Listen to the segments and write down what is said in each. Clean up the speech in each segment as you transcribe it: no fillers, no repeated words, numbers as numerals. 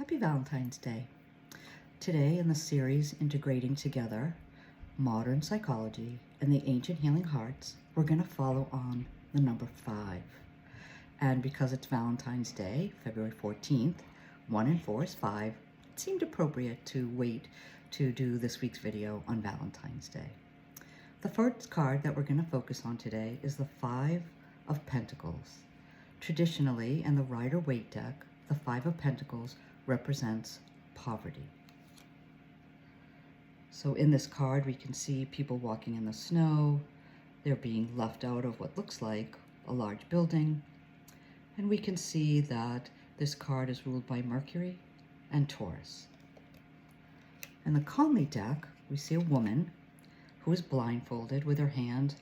Happy Valentine's Day. Today in the series Integrating Together Modern Psychology and the Ancient Healing Hearts, we're going to follow on the number 5. And because it's Valentine's Day, February 14th, 1 and 4 is 5, it seemed appropriate to wait to do this week's video on Valentine's Day. The first card that we're going to focus on today is the Five of Pentacles. Traditionally, in the Rider-Waite deck, the Five of Pentacles represents poverty. So in this card, we can see people walking in the snow. They're being left out of what looks like a large building. And we can see that this card is ruled by Mercury and Taurus. In the 𝐒𝐞𝐚𝐫 deck, we see a woman who is blindfolded with her hand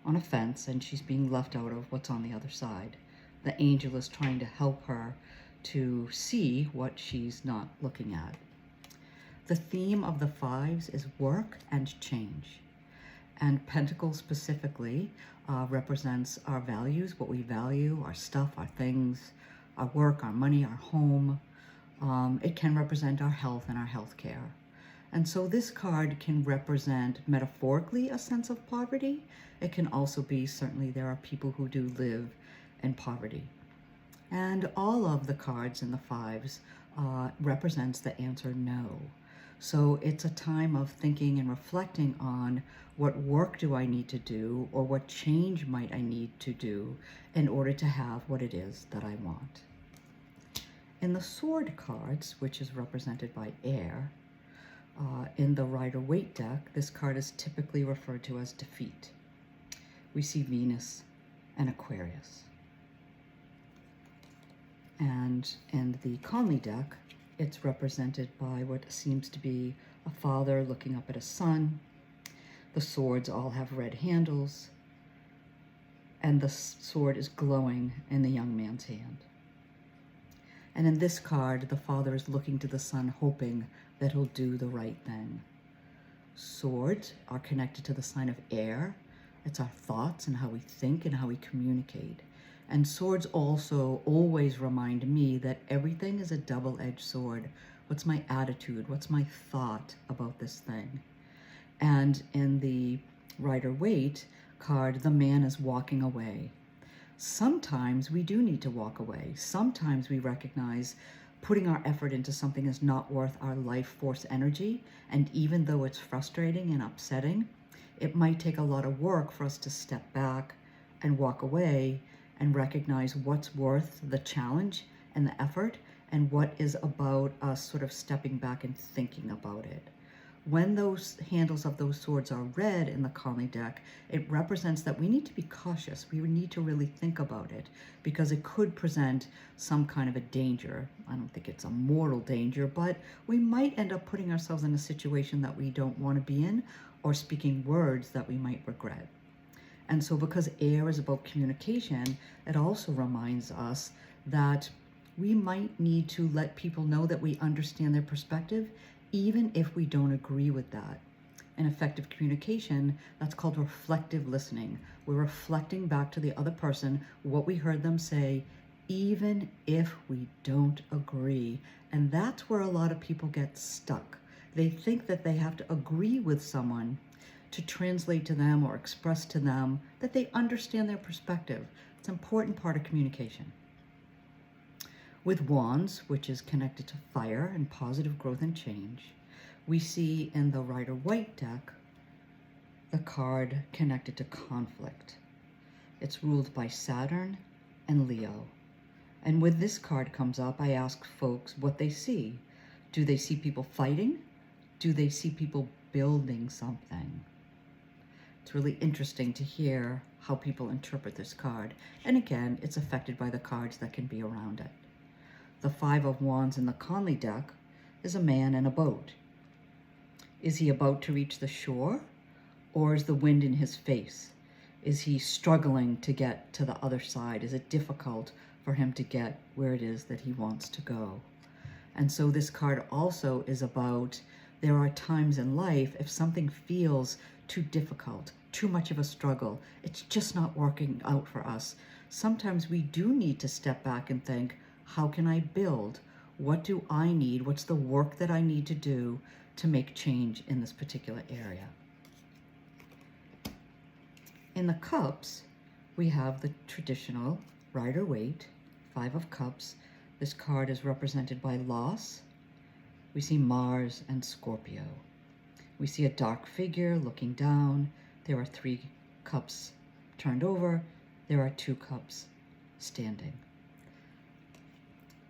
on a fence, and she's being left out of what's on the other side. The angel is trying to help her to see what she's not looking at. The theme of the fives is work and change. And Pentacles specifically represents our values, what we value, our stuff, our things, our work, our money, our home. It can represent our health and our health care. And so this card can represent metaphorically a sense of poverty. It can also be, certainly there are people who do live in poverty. And all of the cards in the fives represents the answer no. So it's a time of thinking and reflecting on what work do I need to do, or what change might I need to do in order to have what it is that I want. In the sword cards, which is represented by air, in the Rider-Waite deck, this card is typically referred to as defeat. We see Venus and Aquarius. And in the 𝐒𝐚𝐫 deck, it's represented by what seems to be a father looking up at a son. The swords all have red handles, and the sword is glowing in the young man's hand. And in this card, the father is looking to the son, hoping that he'll do the right thing. Swords are connected to the sign of air. It's our thoughts and how we think and how we communicate. And swords also always remind me that everything is a double-edged sword. What's my attitude? What's my thought about this thing? And in the Rider-Waite card, the man is walking away. Sometimes we do need to walk away. Sometimes we recognize putting our effort into something is not worth our life force energy. And even though it's frustrating and upsetting, it might take a lot of work for us to step back and walk away and recognize what's worth the challenge and the effort, and what is about us sort of stepping back and thinking about it. When those handles of those swords are red in the 𝐒𝐚𝐫 deck, it represents that we need to be cautious. We need to really think about it, because it could present some kind of a danger. I don't think it's a mortal danger, but we might end up putting ourselves in a situation that we don't want to be in, or speaking words that we might regret. And so because air is about communication, it also reminds us that we might need to let people know that we understand their perspective, even if we don't agree with that. In effective communication, that's called reflective listening. We're reflecting back to the other person what we heard them say, even if we don't agree. And that's where a lot of people get stuck. They think that they have to agree with someone to translate to them or express to them that they understand their perspective. It's an important part of communication. With wands, which is connected to fire and positive growth and change, we see in the Rider-Waite deck the card connected to conflict. It's ruled by Saturn and Leo. And when this card comes up, I ask folks what they see. Do they see people fighting? Do they see people building something? It's really interesting to hear how people interpret this card. And again, it's affected by the cards that can be around it. The Five of Wands in the 𝐒𝐚𝐫 deck is a man in a boat. Is he about to reach the shore, or is the wind in his face? Is he struggling to get to the other side? Is it difficult for him to get where it is that he wants to go? And so this card also is about, there are times in life, if something feels too difficult, too much of a struggle, it's just not working out for us, sometimes we do need to step back and think, how can I build? What do I need? What's the work that I need to do to make change in this particular area? In the cups, we have the traditional Rider-Waite, Five of Cups. This card is represented by loss. We see Mars and Scorpio. We see a dark figure looking down. There are 3 cups turned over. There are 2 cups standing.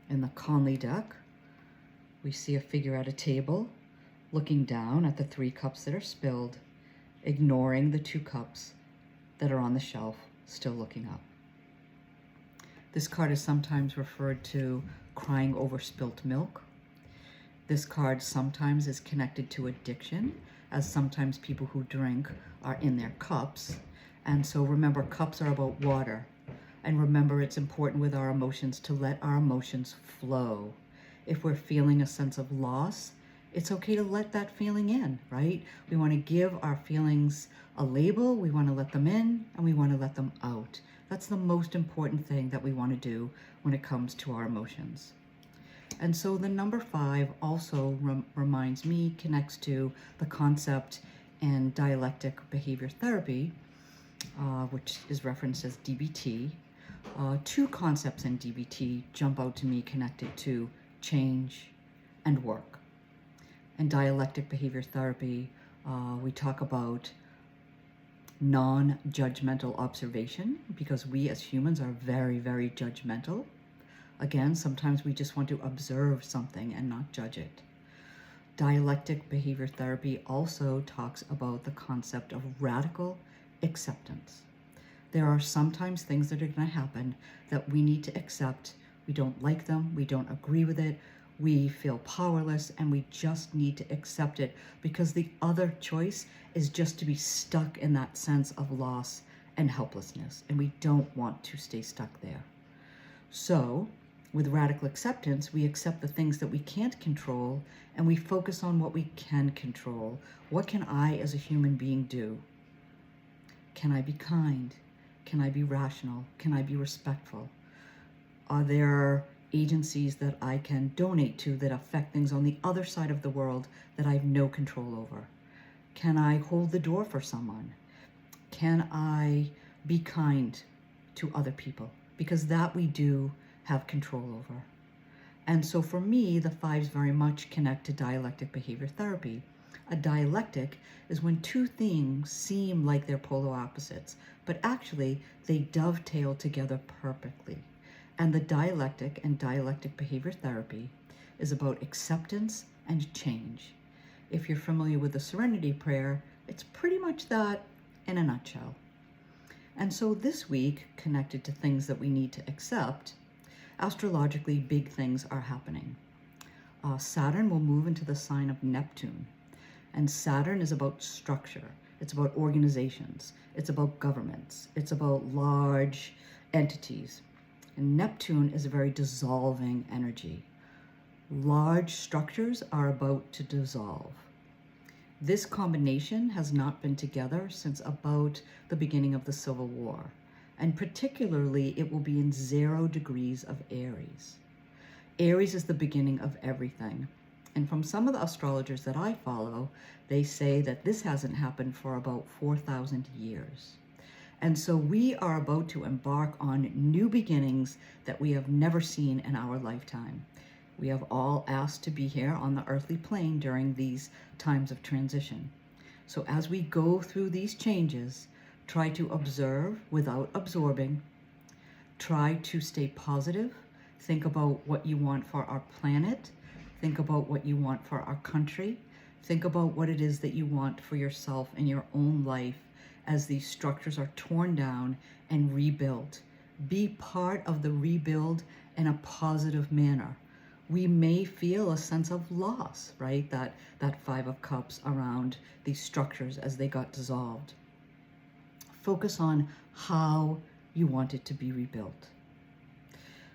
In the 𝐒𝐞𝐽 deck, we see a figure at a table looking down at the 3 cups that are spilled, ignoring the 2 cups that are on the shelf, still looking up. This card is sometimes referred to crying over spilt milk. This card sometimes is connected to addiction, as sometimes people who drink are in their cups. And so remember, cups are about water. And remember, it's important with our emotions to let our emotions flow. If we're feeling a sense of loss, it's okay to let that feeling in, right? We want to give our feelings a label, we want to let them in, and we want to let them out. That's the most important thing that we want to do when it comes to our emotions. And so the number 5 also reminds me, connects to the concept in dialectic behavior therapy, which is referenced as DBT. 2 concepts in DBT jump out to me connected to change and work. In dialectic behavior therapy, we talk about non-judgmental observation, because we as humans are very, very judgmental. Again, sometimes we just want to observe something and not judge it. Dialectic behavior therapy also talks about the concept of radical acceptance. There are sometimes things that are going to happen that we need to accept. We don't like them, we don't agree with it, we feel powerless, and we just need to accept it, because the other choice is just to be stuck in that sense of loss and helplessness, and we don't want to stay stuck there. So with radical acceptance, we accept the things that we can't control, and we focus on what we can control. What can I as a human being do? Can I be kind? Can I be rational? Can I be respectful? Are there agencies that I can donate to that affect things on the other side of the world that I have no control over? Can I hold the door for someone? Can I be kind to other people? Because that we do have control over. And so for me, the 5s very much connect to dialectic behavior therapy. A dialectic is when 2 things seem like they're polar opposites, but actually they dovetail together perfectly. And the dialectic and dialectic behavior therapy is about acceptance and change. If you're familiar with the Serenity Prayer, it's pretty much that in a nutshell. And so this week, connected to things that we need to accept, astrologically, big things are happening. Saturn will move into the sign of Neptune. And Saturn is about structure. It's about organizations. It's about governments. It's about large entities. And Neptune is a very dissolving energy. Large structures are about to dissolve. This combination has not been together since about the beginning of the Civil War. And particularly, it will be in 0 degrees of Aries. Aries is the beginning of everything. And from some of the astrologers that I follow, they say that this hasn't happened for about 4,000 years. And so we are about to embark on new beginnings that we have never seen in our lifetime. We have all asked to be here on the earthly plane during these times of transition. So as we go through these changes, try to observe without absorbing. Try to stay positive. Think about what you want for our planet. Think about what you want for our country. Think about what it is that you want for yourself in your own life as these structures are torn down and rebuilt. Be part of the rebuild in a positive manner. We may feel a sense of loss, right? That 5 of Cups around these structures as they got dissolved. Focus on how you want it to be rebuilt.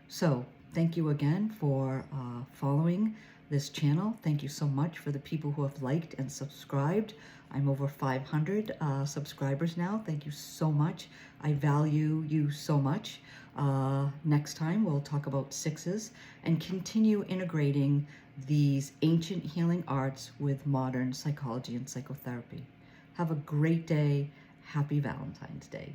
So thank you again for following this channel. Thank you so much for the people who have liked and subscribed. I'm over 500 subscribers now. Thank you so much. I value you so much. Next time, we'll talk about sixes and continue integrating these ancient healing arts with modern psychology and psychotherapy. Have a great day. Happy Valentine's Day.